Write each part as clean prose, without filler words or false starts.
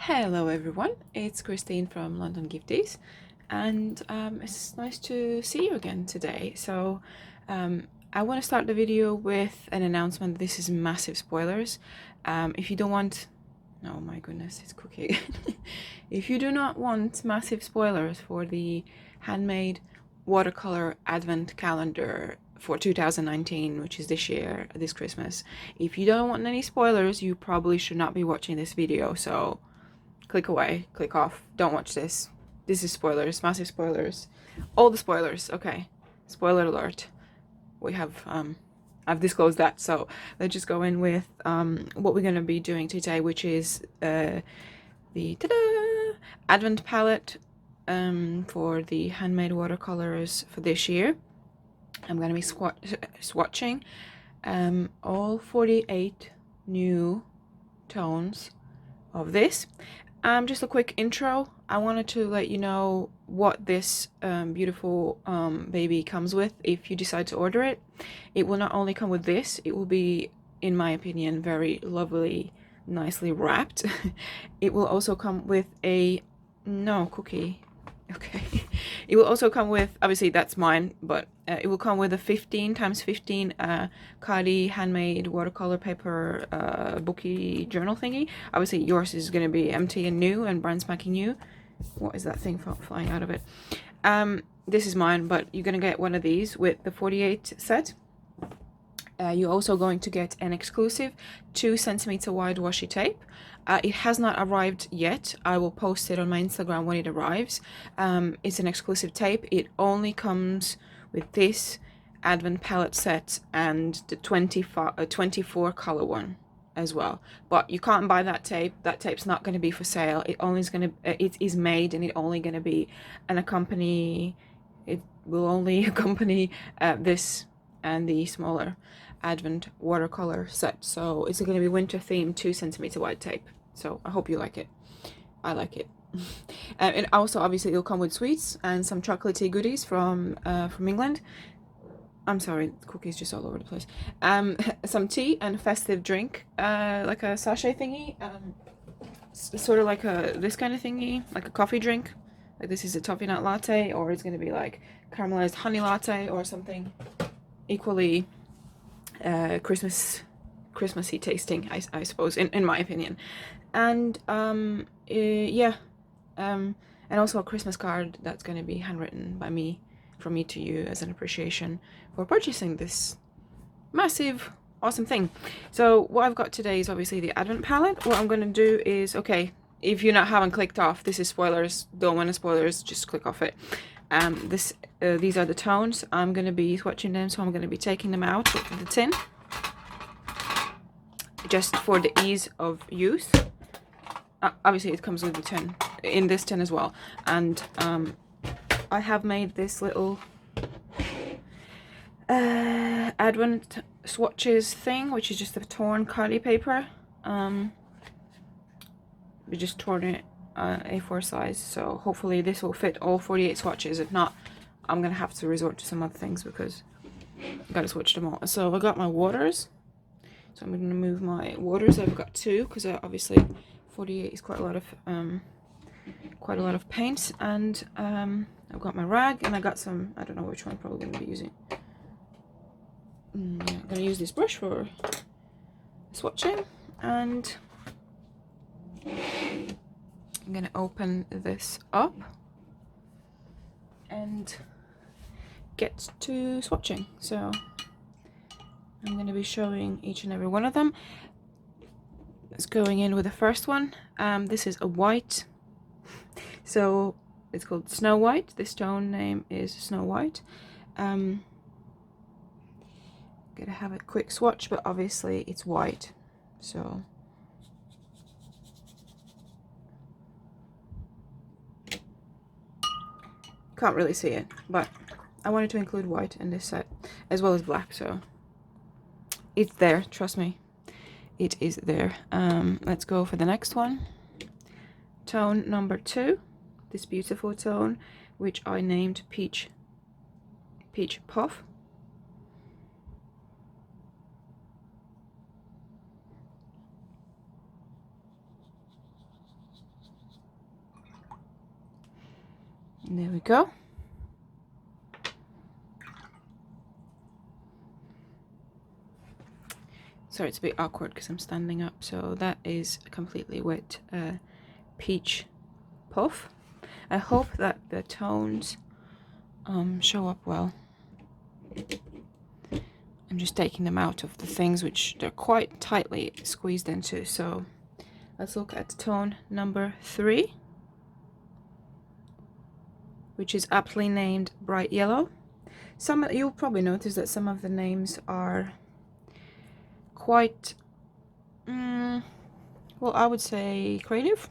Hello everyone, it's Christine from London Gifties, and it's nice to see you again today. I want to start the video with an announcement. This is massive spoilers. If you don't want... Oh my goodness, it's cooking. If you do not want massive spoilers for the handmade watercolor advent calendar for 2019, which is this year, this Christmas, if you don't want any spoilers, you probably should not be watching this video. So click away, click off, don't watch this. This is spoilers, massive spoilers, all the spoilers. Okay, spoiler alert. We have I've disclosed that, so let's just go in with what we're going to be doing today, which is the advent palette for the handmade watercolors for this year. I'm going to be swatching all 48 new tones of this. Just a quick intro. I wanted to let you know what this beautiful baby comes with if you decide to order it. It will not only come with this, it will be, in my opinion, very lovely, nicely wrapped. It will also come with a... No, cookie. Okay. It will also come with, obviously that's mine, but it will come with a 15x15 Kadi handmade watercolor paper bookie journal thingy. Obviously yours is going to be empty and new and brand spanking new. What is that thing flying out of it? This is mine, but you're going to get one of these with the 48 set. You're also going to get an exclusive 2cm wide washi tape. It has not arrived yet. I will post it on my Instagram when it arrives. It's an exclusive tape. It only comes with this advent palette set and the 24 color one as well. But you can't buy that tape. That tape's not going to be for sale. It only is going to. It is made, and it only going to be an accompany. It will only accompany this and the smaller advent watercolor set. So it's going to be winter themed 2cm wide tape. So I hope you like it. I like it. And also obviously it'll come with sweets and some chocolatey goodies from England. I'm sorry, the cookie's just all over the place. Some tea and a festive drink, like a sachet thingy, sort of like this kind of thingy, like a coffee drink. Like this is a toffee nut latte, or it's going to be like caramelized honey latte or something equally Christmassy tasting, I suppose, in my opinion. And yeah, and also a Christmas card that's going to be handwritten by me, from me to you, as an appreciation for purchasing this massive awesome thing. So what I've got today is obviously the advent palette. What I'm going to do is, okay, if you haven't clicked off, this is spoilers, don't want spoilers, just click off it. These are the tones. I'm going to be swatching them, so I'm going to be taking them out of the tin just for the ease of use. Obviously it comes with the tin, in this tin as well. And I have made this little advent swatches thing, which is just a torn Kadi paper. We just torn it A4 size, so hopefully this will fit all 48 swatches. If not, I'm gonna have to resort to some other things because I've got to swatch them all. So I got my waters, so I'm gonna move my waters. I've got two because obviously 48 is quite a lot of paints. And I've got my rag, and I got some, I don't know which one I'm probably gonna be using. Yeah, I'm gonna use this brush for swatching, and I'm gonna open this up and get to swatching. So I'm gonna be showing each and every one of them. It's going in with the first one. This is a white, so it's called Snow White. This tone name is Snow White. Gonna have a quick swatch, but obviously it's white, so can't really see it, but I wanted to include white in this set as well as black, so it's there, trust me, it is there. Let's go for the next one. Tone number 2, this beautiful tone, which I named Peach Puff. And there we go. Sorry, it's a bit awkward because I'm standing up. So that is a completely wet peach puff. I hope that the tones show up well. I'm just taking them out of the things which they're quite tightly squeezed into. So let's look at tone number 3, which is aptly named Bright Yellow. You'll probably notice that some of the names are quite, well, I would say creative,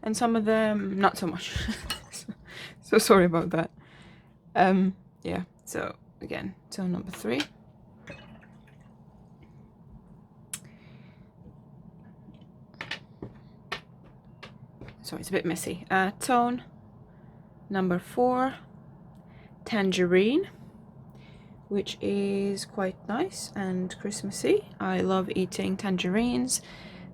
and some of them not so much. So sorry about that. Yeah, so again, tone number 3. Sorry, it's a bit messy. Tone number 4, Tangerine, which is quite nice and Christmassy. I love eating tangerines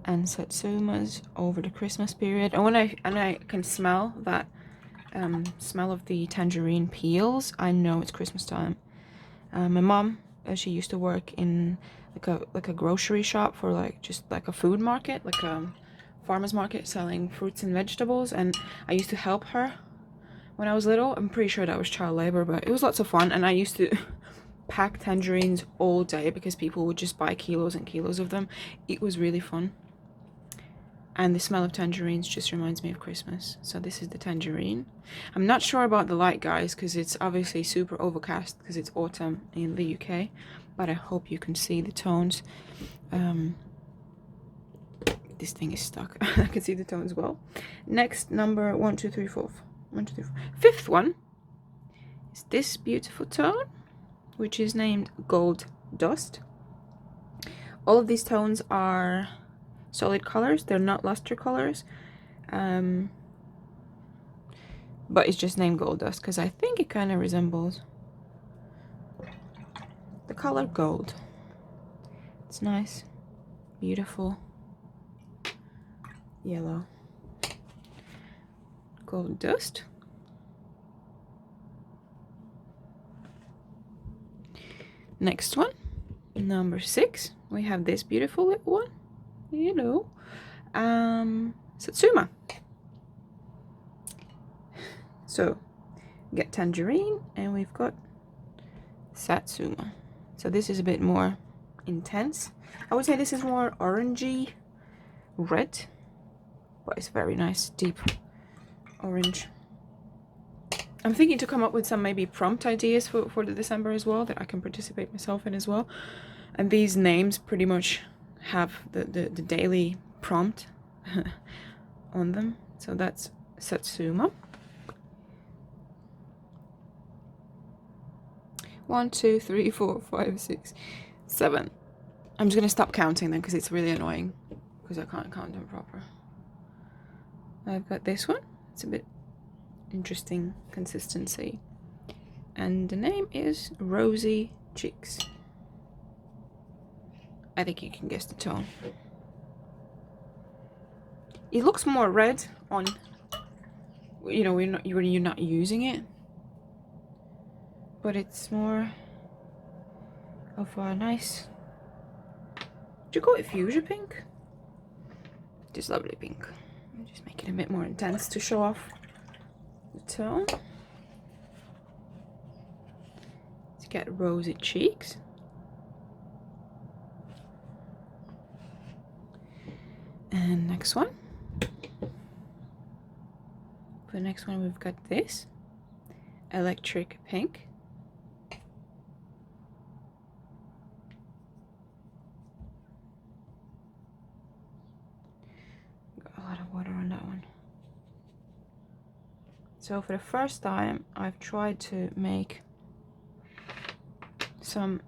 and Satsumas over the Christmas period. And when I can smell that smell of the tangerine peels, I know it's Christmas time. My mom, she used to work in like a grocery shop for just like a food market, like a farmer's market selling fruits and vegetables, and I used to help her when I was little. I'm pretty sure that was child labor, but it was lots of fun, and I used to pack tangerines all day because people would just buy kilos and kilos of them. It was really fun. And the smell of tangerines just reminds me of Christmas. So this is the tangerine. I'm not sure about the light, guys, because it's obviously super overcast because it's autumn in the UK, but I hope you can see the tones. This thing is stuck. I can see the tones well. Next, number 1, 2, 3, 4. 1, 2, 3, 4. Fifth one is this beautiful tone, which is named Gold Dust. All of these tones are solid colors. They're not luster colors. But it's just named Gold Dust because I think it kind of resembles the color gold. It's nice, beautiful yellow. Gold Dust. Next one, number 6, we have this beautiful little one, you know, Satsuma. So get tangerine and we've got Satsuma. So this is a bit more intense. I would say this is more orangey red, but it's very nice deep orange. I'm thinking to come up with some maybe prompt ideas for the December as well that I can participate myself in as well. And these names pretty much have the daily prompt on them. So that's Satsuma. 1, 2, 3, 4, 5, 6, 7. I'm just gonna stop counting them because it's really annoying because I can't count them proper. I've got this one. It's a bit interesting consistency, and the name is Rosy Cheeks. I think you can guess the tone. It looks more red on, you know, when you're not using it, but it's more of a nice, do you call it fuchsia pink? Just lovely pink. I'll just make it a bit more intense to show off the tone. To get rosy cheeks. And next one. For the next one we've got this electric pink. Got a lot of water on that one. So for the first time I've tried to make some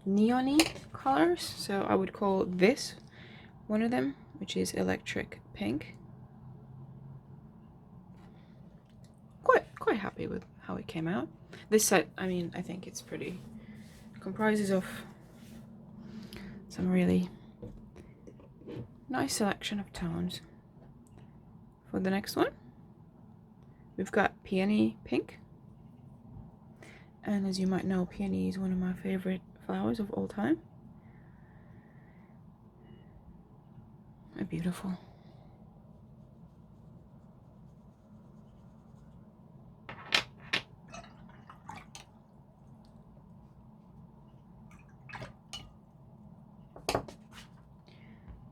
neon-y colors, so I would call this one of them, which is electric pink. Quite happy with how it came out. This set, I mean, I think it's pretty, comprises of some really nice selection of tones. For the next one, We've got Peony Pink. And as you might know, peony is one of my favorite flowers of all time. They're beautiful.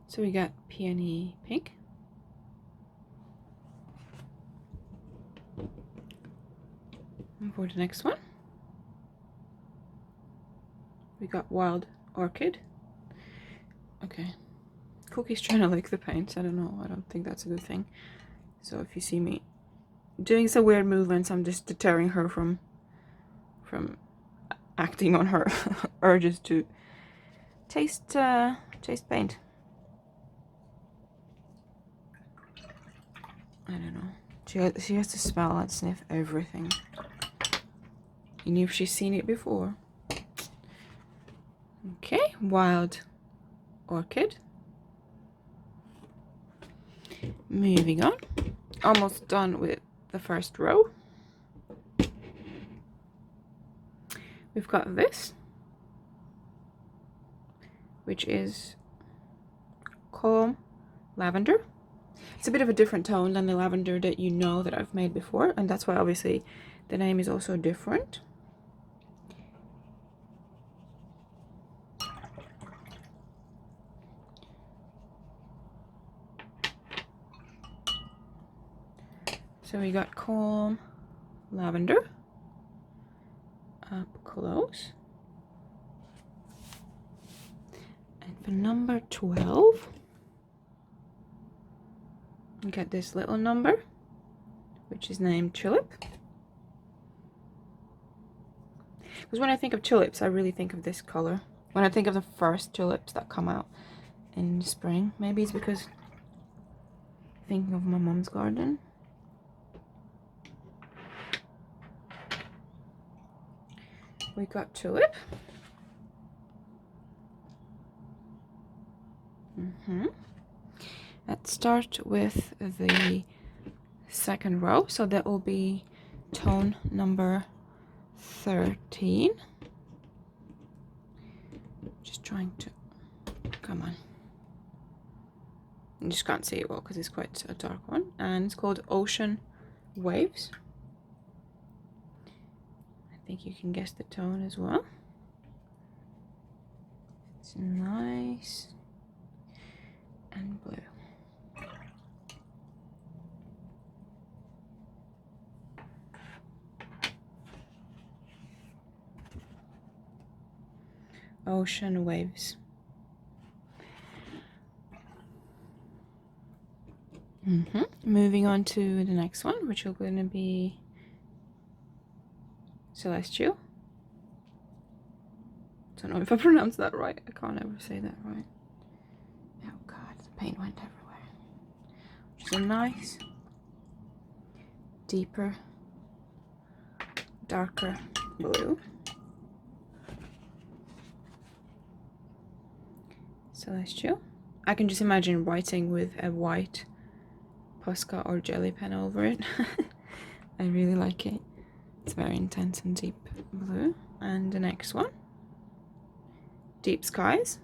So we got Peony Pink. And for the next one, we got Wild Orchid. Okay. Cookie's trying to lick the paint. I don't know. I don't think that's a good thing. So if you see me doing some weird movements, I'm just deterring her from acting on her urges to taste paint. I don't know. She has to smell and sniff everything. Even if she's seen it before. Okay, Wild Orchid. Moving on. Almost done with the first row. We've got this, which is Calm Lavender. It's a bit of a different tone than the lavender that you know that I've made before, and that's why obviously the name is also different. So we got Calm Lavender up close. And for number 12, we got this little number, which is named Tulip. Because when I think of tulips, I really think of this color. When I think of the first tulips that come out in spring, maybe it's because I'm thinking of my mom's garden. We got Tulip. Let's start with the second row. So that will be tone number 13. Just trying to, come on. You just can't see it well because it's quite a dark one. And it's called Ocean Waves. I think you can guess the tone as well. It's nice and blue. Ocean Waves. Moving on to the next one, which is going to be Celestial. Don't know if I pronounced that right. I can't ever say that right. Oh god, the paint went everywhere. Which is a nice, deeper, darker blue. Celestial. I can just imagine writing with a white Posca or jelly pen over it. I really like it. It's very intense and deep blue. And the next one, Deep Skies.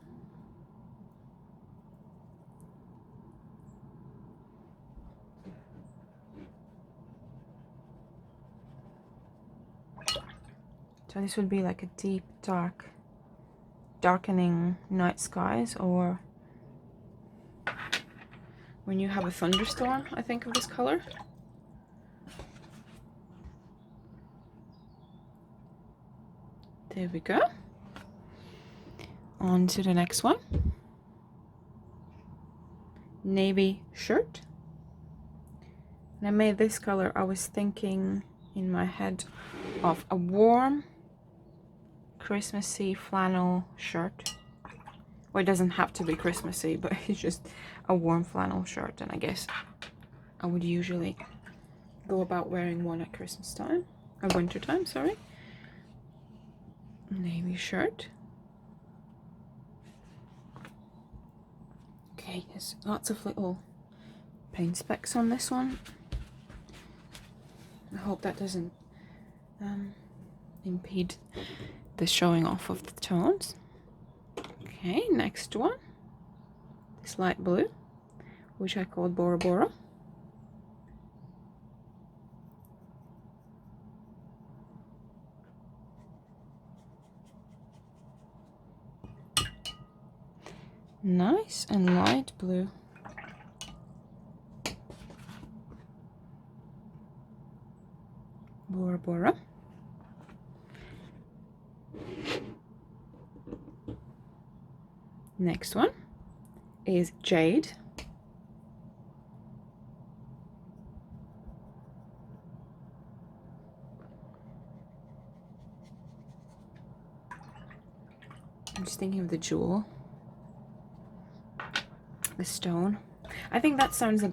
So this would be like a deep, darkening night skies, or when you have a thunderstorm, I think of this color. There we go. On to the next one. Navy Shirt. And I made this color, I was thinking in my head of a warm Christmassy flannel shirt. Well, it doesn't have to be Christmassy, but it's just a warm flannel shirt, and I guess I would usually go about wearing one at Christmas time, or winter time, sorry. Navy shirt. Okay, there's lots of little paint specks on this one. I hope that doesn't impede the showing off of the tones. Okay, next one. This light blue, which I called Bora Bora. Nice and light blue. Bora Bora. Next one is Jade. I'm just thinking of the jewel. The stone. I think that sounds I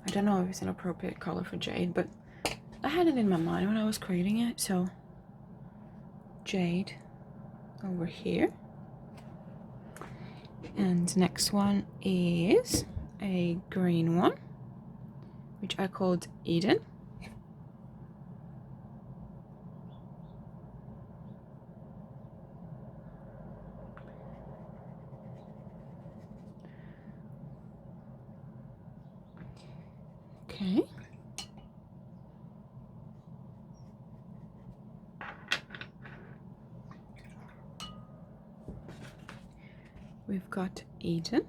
don't know if it's an appropriate color for jade, but I had it in my mind when I was creating it, so jade over here. And next one is a green one, which I called Eden. Okay. We've got Eden.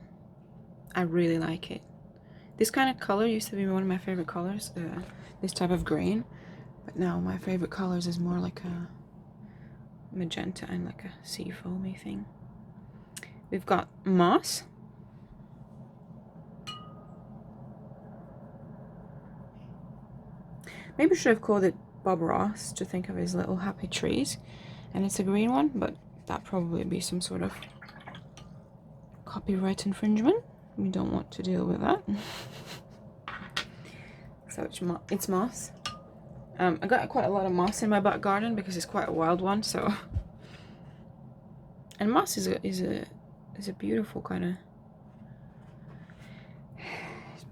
I really like it. This kind of color used to be one of my favorite colors, this type of green, but now my favorite colors is more like a magenta and like a seafoamy thing. We've got Moss. Maybe I should have called it Bob Ross to think of his little happy trees. And it's a green one, but that probably be some sort of copyright infringement. We don't want to deal with that. So it's moss. I got quite a lot of moss in my back garden because it's quite a wild one. So, and moss is a beautiful kind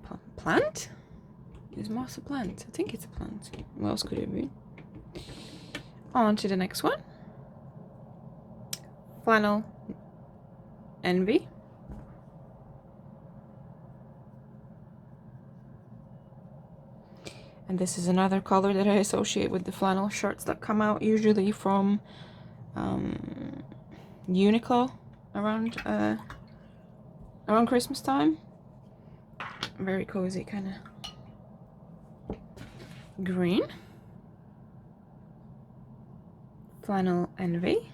of plant. Is moss a plant? I think it's a plant. What else could it be? On to the next one. Flannel Envy. And this is another color that I associate with the flannel shirts that come out usually from Uniqlo around Christmas time. Very cozy kind of green. Flannel Envy.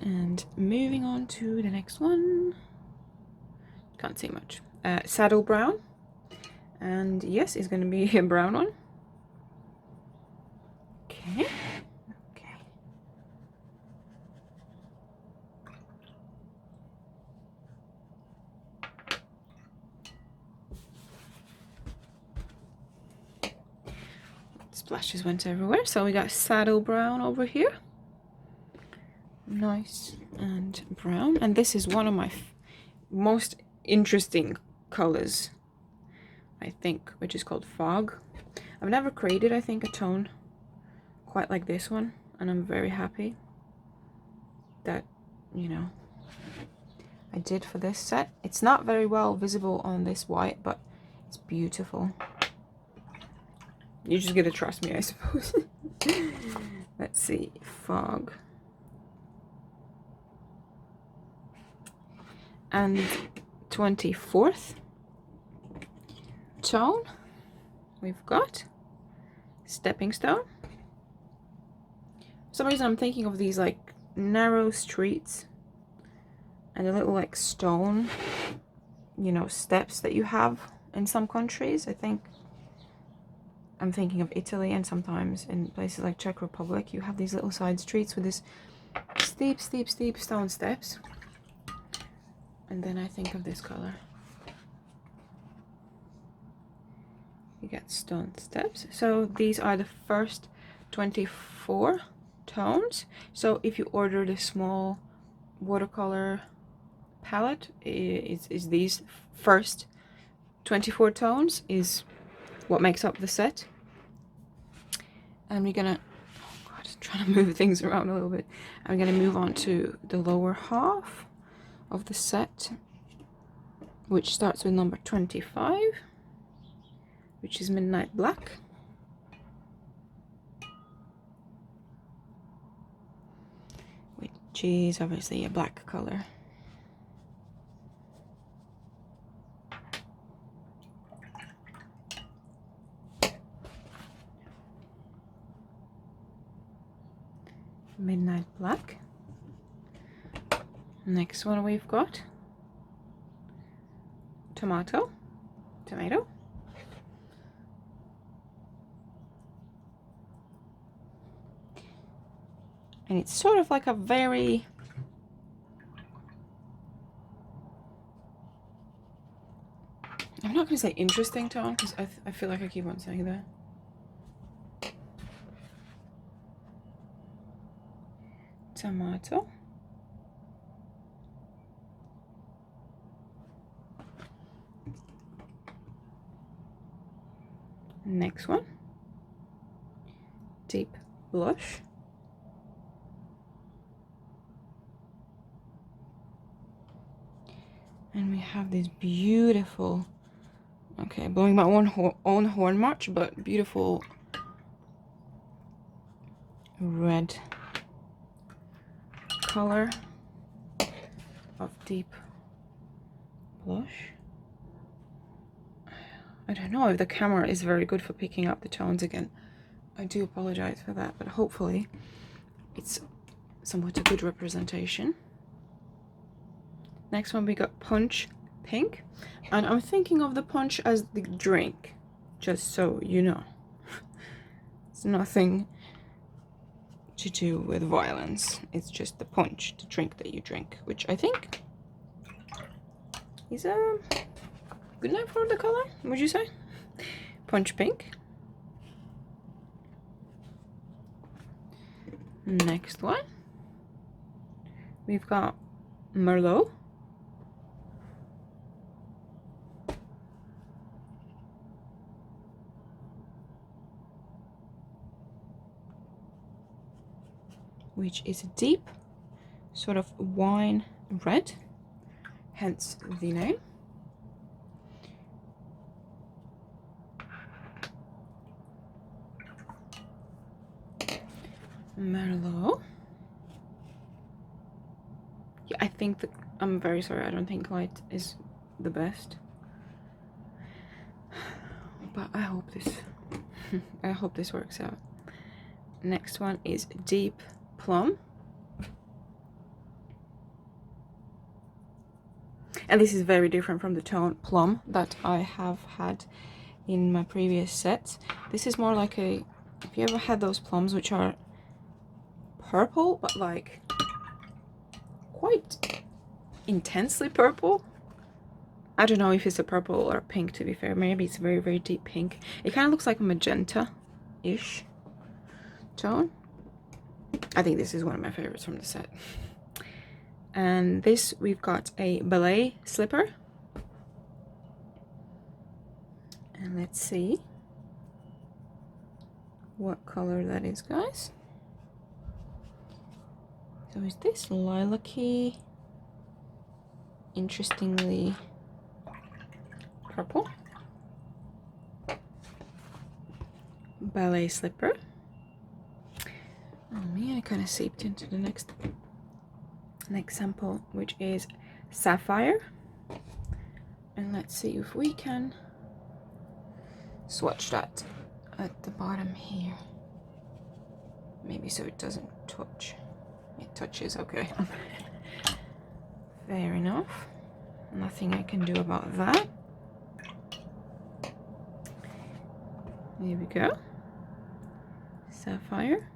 And moving on to the next one. Can't see much. Saddle Brown. And yes, it's going to be a brown one. Okay. Okay. Splashes went everywhere. So we got saddle brown over here. Nice and brown. And this is one of my most interesting colors, I think, which is called Fog. I've never created, I think, a tone quite like this one, and I'm very happy that, you know, I did for this set. It's not very well visible on this white, but it's beautiful. You just gotta trust me, I suppose. Let's see, Fog. And 24th tone, we've got Stepping Stone. For some reason I'm thinking of these like narrow streets and the little like stone, you know, steps that you have in some countries. I think I'm thinking of Italy, and sometimes in places like Czech Republic you have these little side streets with this steep stone steps. And then I think of this color. You get stone steps. So these are the first 24 tones. So if you order the small watercolor palette, is these first 24 tones is what makes up the set. And we're gonna, oh God, trying to move things around a little bit. I'm gonna move on to the lower half of the set, which starts with number 25, which is Midnight Black. Which is obviously a black color. Midnight Black. Next one we've got Tomato. And it's sort of like a very I'm not going to say interesting tone, because I feel like I keep on saying that. Tomato. Next one. Deep Blush. And we have this beautiful, okay, blowing my own horn much, but beautiful red color of deep blush. I don't know if the camera is very good for picking up the tones again. I do apologize for that, but hopefully it's somewhat a good representation. Next one we got Punch Pink, and I'm thinking of the punch as the drink, just so you know. It's nothing to do with violence, it's just the punch, the drink that you drink, which I think is a good name for the color, would you say? Punch Pink. Next one we've got Merlot. Which is a deep sort of wine red, hence the name. Merlot. Yeah, I think that I'm very sorry, I don't think light is the best. But I hope this I hope this works out. Next one is Deep Plum. And this is very different from the tone Plum that I have had in my previous sets. This is more like a, if you ever had those plums which are purple, but like quite intensely purple. I don't know if it's a purple or a pink, to be fair. Maybe it's very, very deep pink. It kind of looks like a magenta-ish tone. I think this is one of my favorites from the set. And this, we've got a ballet slipper. And let's see what color that is, guys. So is this lilac-y, interestingly purple? Ballet slipper. Oh man, I kind of seeped into the next sample, which is Sapphire. And let's see if we can swatch that at the bottom here. Maybe so it doesn't touch. It touches, okay. Fair enough. Nothing I can do about that. There we go. Sapphire.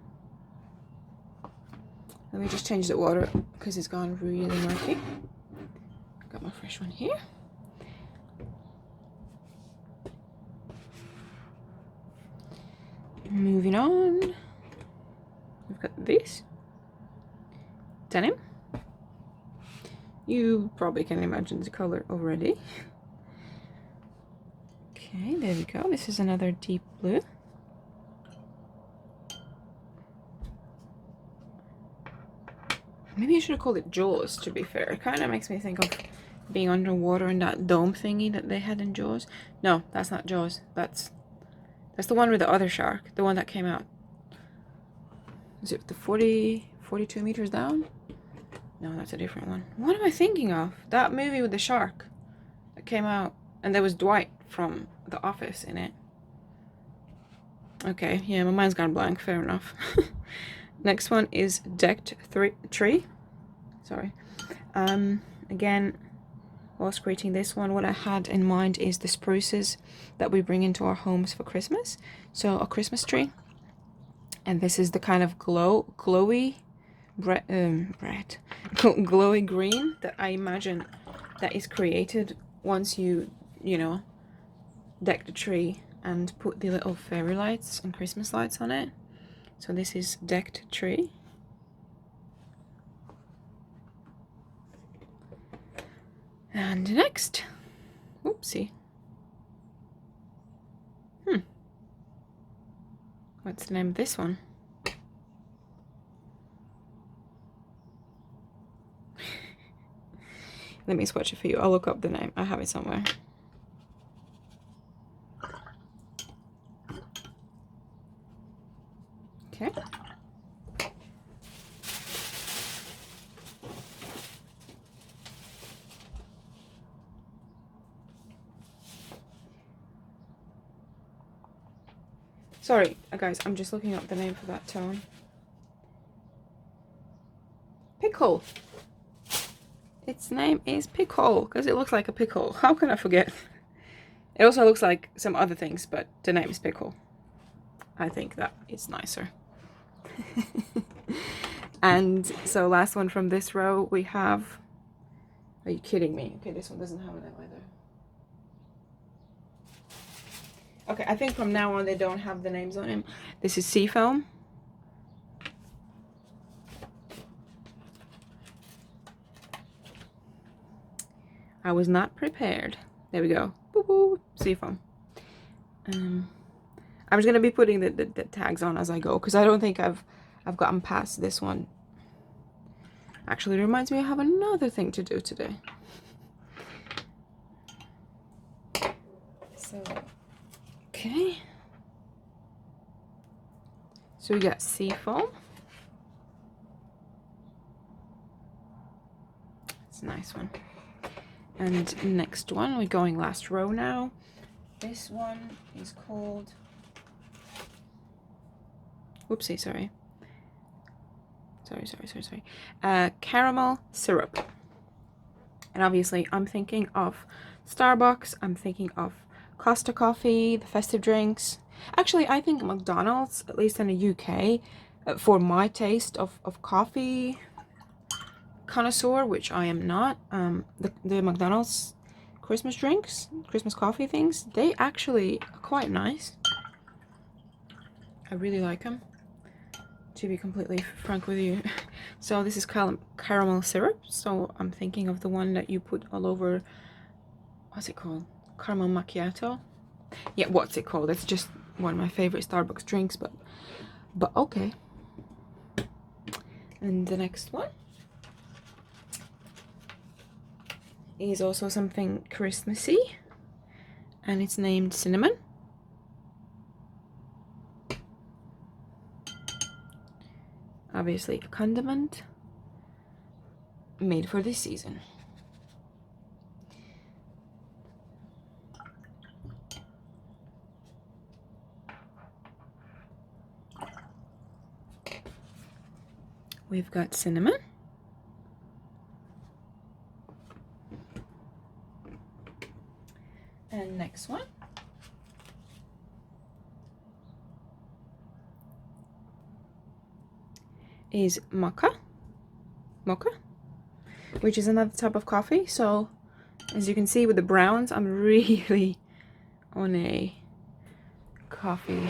Let me just change the water because it's gone really murky. Got my fresh one here. Moving on. We've got this. Denim. You probably can imagine the color already. Okay, there we go. This is another deep blue. Maybe I should have called it Jaws, to be fair. It kind of makes me think of being underwater in that dome thingy that they had in Jaws. No, that's not Jaws. That's the one with the other shark. The one that came out. Is it the 42 meters down? No, that's a different one. What am I thinking of? That movie with the shark that came out. And there was Dwight from The Office in it. Okay, yeah, my mind's gone blank. Fair enough. Next one is Decked Tree. Sorry. Again, whilst creating this one, what I had in mind is the spruces that we bring into our homes for Christmas. So a Christmas tree. And this is the kind of glowy green that I imagine that is created once you know, deck the tree and put the little fairy lights and Christmas lights on it. So this is Decked Tree. And next, oopsie. What's the name of this one? Let me swatch it for you. I'll look up the name. I have it somewhere. Okay. Sorry, guys, I'm just looking up the name for that tone. Pickle. Its name is Pickle, because it looks like a pickle. How can I forget? It also looks like some other things, but the name is Pickle. I think that is nicer. And so last one from this row we have... Are you kidding me? Okay, this one doesn't have a name either. Okay, I think from now on they don't have the names on him. This is Seafoam. I was not prepared. There we go. Boo boo. Seafoam. I'm just gonna be putting the tags on as I go, because I don't think I've gotten past this one. Actually, it reminds me I have another thing to do today. So, okay. So we got Seafoam. It's a nice one. And next one, we're going last row now. This one is called... Whoopsie, sorry. Sorry. Caramel syrup. And obviously I'm thinking of Starbucks, I'm thinking of Costa Coffee, the festive drinks. Actually, I think McDonald's, at least in the UK, for my taste of coffee connoisseur, which I am not, the McDonald's Christmas drinks, Christmas coffee things, they actually are quite nice. I really like them, to be completely frank with you. So this is caramel syrup, so I'm thinking of the one that you put all over, what's it called? Caramel macchiato? Yeah, what's it called? It's just one of my favorite Starbucks drinks, but okay. And the next one is also something Christmassy, and it's named Cinnamon. Obviously a condiment made for this season. We've got cinnamon. And next one is Mocha, which is another type of coffee. So as you can see with the browns, I'm really on a coffee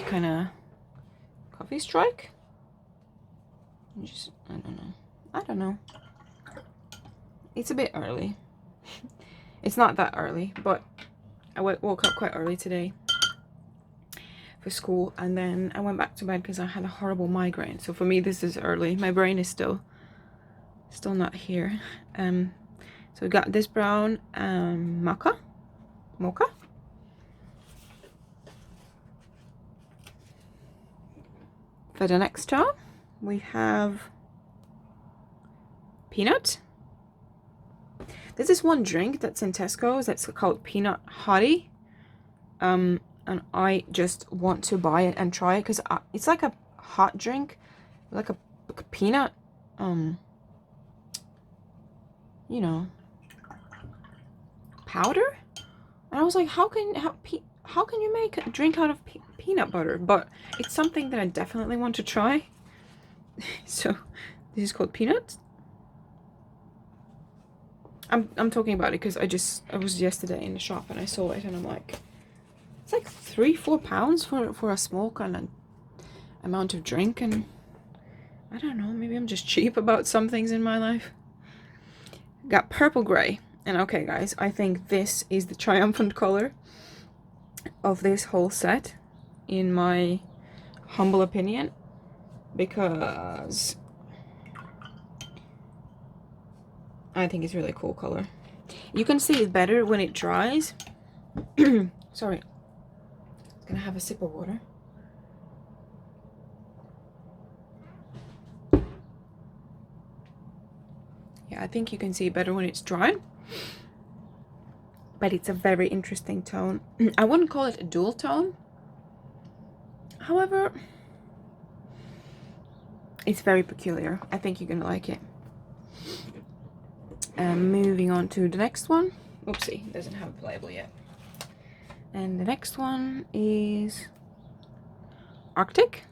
strike. Just, I don't know. It's a bit early. It's not that early, but I woke up quite early today for school, and then I went back to bed because I had a horrible migraine. So for me, this is early. My brain is still not here. So we got this brown Mocha. For the next tone, we have Peanut. There's this one drink that's in Tesco's that's called Peanut Hottie. And I just want to buy it and try it because it's like a hot drink, like a peanut, you know, powder. And I was like, how can you make a drink out of peanut butter? But it's something that I definitely want to try. So this is called Peanut. I'm talking about it because I was yesterday in the shop and I saw it and I'm like, it's like 3-4 pounds for a small kind of amount of drink, and I don't know, maybe I'm just cheap about some things in my life. Got purple gray, and okay guys, I think this is the triumphant color of this whole set, in my humble opinion, because I think it's a really cool color. You can see it better when it dries. Sorry, I'm gonna have a sip of water. Yeah, I think you can see it better when it's dry. But it's a very interesting tone. I wouldn't call it a dual tone. However, it's very peculiar. I think you're gonna like it. Moving on to the next one. Oopsie, it doesn't have a label yet. And the next one is Arctic.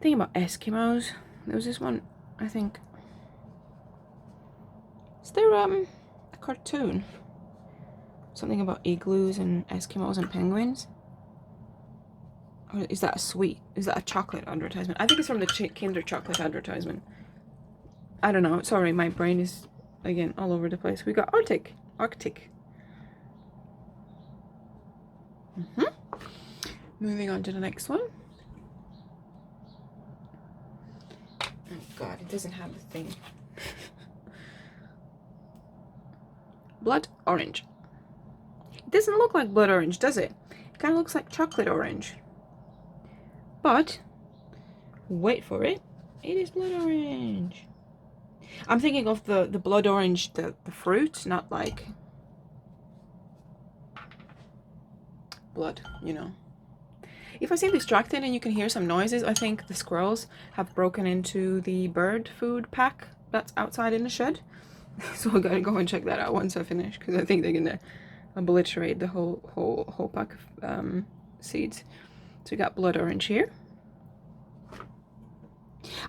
Thinking about Eskimos. There was this one, I think. Is there a cartoon? Something about igloos and Eskimos and penguins? Or is that a chocolate advertisement? I think it's from the Kinder chocolate advertisement. I don't know. Sorry, my brain is, again, all over the place. We got Arctic. Moving on to the next one. Oh god, it doesn't have the thing. Blood orange. It doesn't look like blood orange, does it? It kind of looks like chocolate orange. But, wait for it, it is blood orange. I'm thinking of the blood orange, the fruit, not like blood, you know. If I seem distracted and you can hear some noises, I think the squirrels have broken into the bird food pack that's outside in the shed. So I gotta go and check that out once I finish, because I think they're gonna obliterate the whole pack of seeds. So we got blood orange here.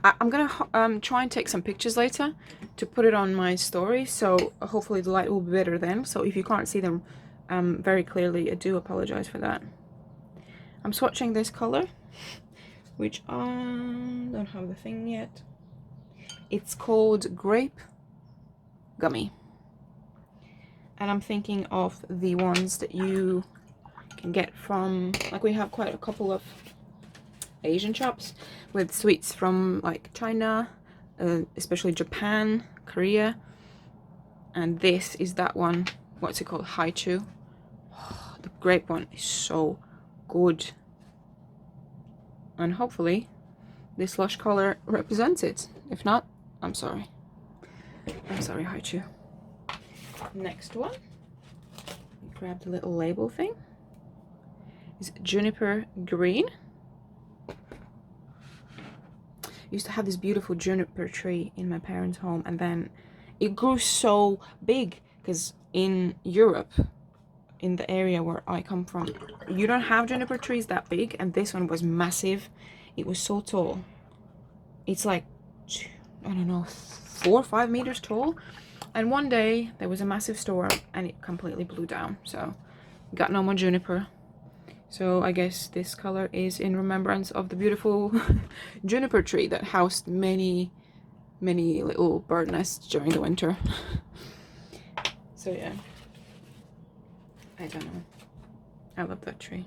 I'm gonna try and take some pictures later to put it on my story, so hopefully the light will be better then. So if you can't see them very clearly, I do apologize for that. I'm swatching this color, which I don't have the thing yet. It's called Grape Gummy, and I'm thinking of the ones that you can get from, like, we have quite a couple of Asian shops with sweets from like China, especially Japan, Korea, and this is that one. What's it called? Haichu. Oh, the grape one is so good, and hopefully this lush color represents it. If not, I'm sorry. Haichu. Next one, grab the little label thing, is Juniper Green. I used to have this beautiful juniper tree in my parents' home, and then it grew so big because in Europe, in the area where I come from, you don't have juniper trees that big, and this one was massive. It was so tall. It's like, I don't know, 4 or 5 meters tall. And one day there was a massive storm and it completely blew down. So got no more juniper. So I guess this color is in remembrance of the beautiful juniper tree that housed many mini little bird nests during the winter. So yeah, I don't know. I love that tree.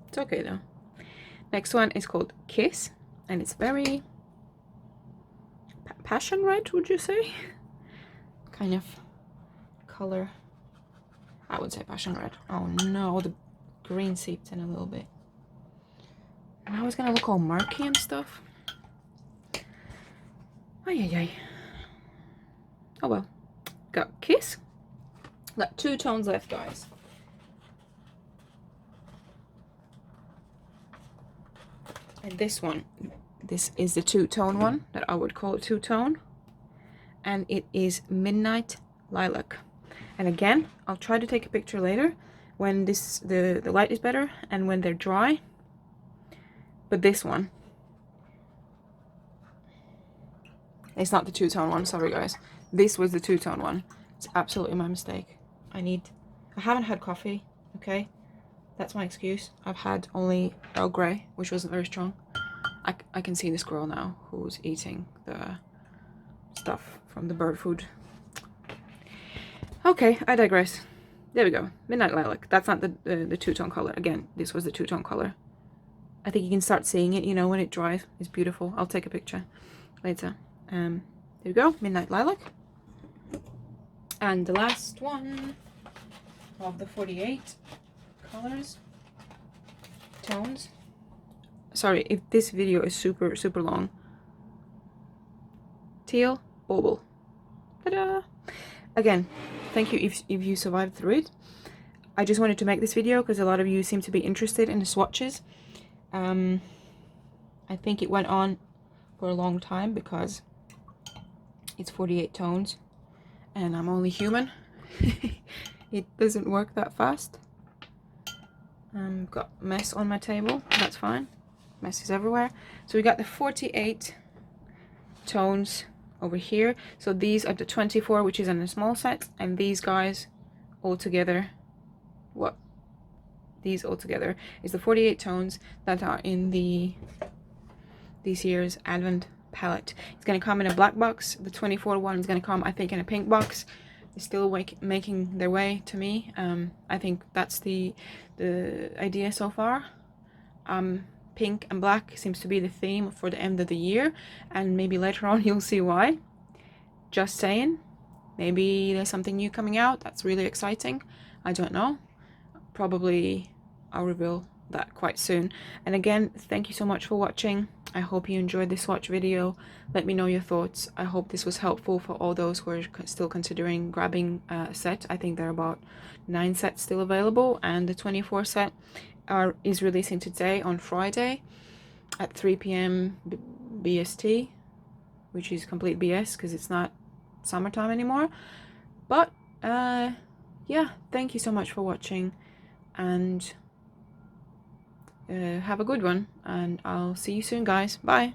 It's okay though. Next one is called Kiss, and it's very passion red, would you say? Kind of color. I would say passion red. Oh no, the green seeped in a little bit. Now it's gonna look all murky and stuff. Ay ay ay. Oh well. Got Kiss. Got 2 tones left, guys. And this one, this is the 2-tone one that I would call 2-tone, and it is Midnight Lilac. And again, I'll try to take a picture later when the light is better and when they're dry. But this one, it's not the 2-tone one, sorry guys. This was the 2-tone one. It's absolutely my mistake. I haven't had coffee, okay? That's my excuse. I've had only Earl Grey, which wasn't very strong. I can see the squirrel now who's eating the stuff from the bird food. Okay, I digress. There we go. Midnight Lilac. That's not the 2-tone color. Again, this was the 2-tone color. I think you can start seeing it, you know, when it dries. It's beautiful. I'll take a picture later. There we go. Midnight Lilac. And the last one of the 48 colors, tones. Sorry if this video is super long. Teal Bauble. Ta-da! Again, thank you if you survived through it. I just wanted to make this video because a lot of you seem to be interested in the swatches. I think it went on for a long time because it's 48 tones and I'm only human. It doesn't work that fast. Got mess on my table, that's fine. Mess is everywhere. So we got the 48 tones over here. So these are the 24, which is in a small set, and these guys all together, these all together is the 48 tones that are in this year's Advent palette. It's going to come in a black box. The 24 one is going to come, I think, in a pink box. They're still making their way to me. I think that's the idea so far. Pink and black seems to be the theme for the end of the year, and maybe later on you'll see why. Just saying. Maybe there's something new coming out that's really exciting. I don't know. Probably I'll reveal that quite soon. And again, thank you so much for watching. I hope you enjoyed this swatch video. Let me know your thoughts. I hope this was helpful for all those who are still considering grabbing a set. I think there are about 9 sets still available, and the 24 set is releasing today on Friday at 3 p.m. BST, which is complete BS because it's not summertime anymore. But yeah, thank you so much for watching, and have a good one, and I'll see you soon, guys. Bye.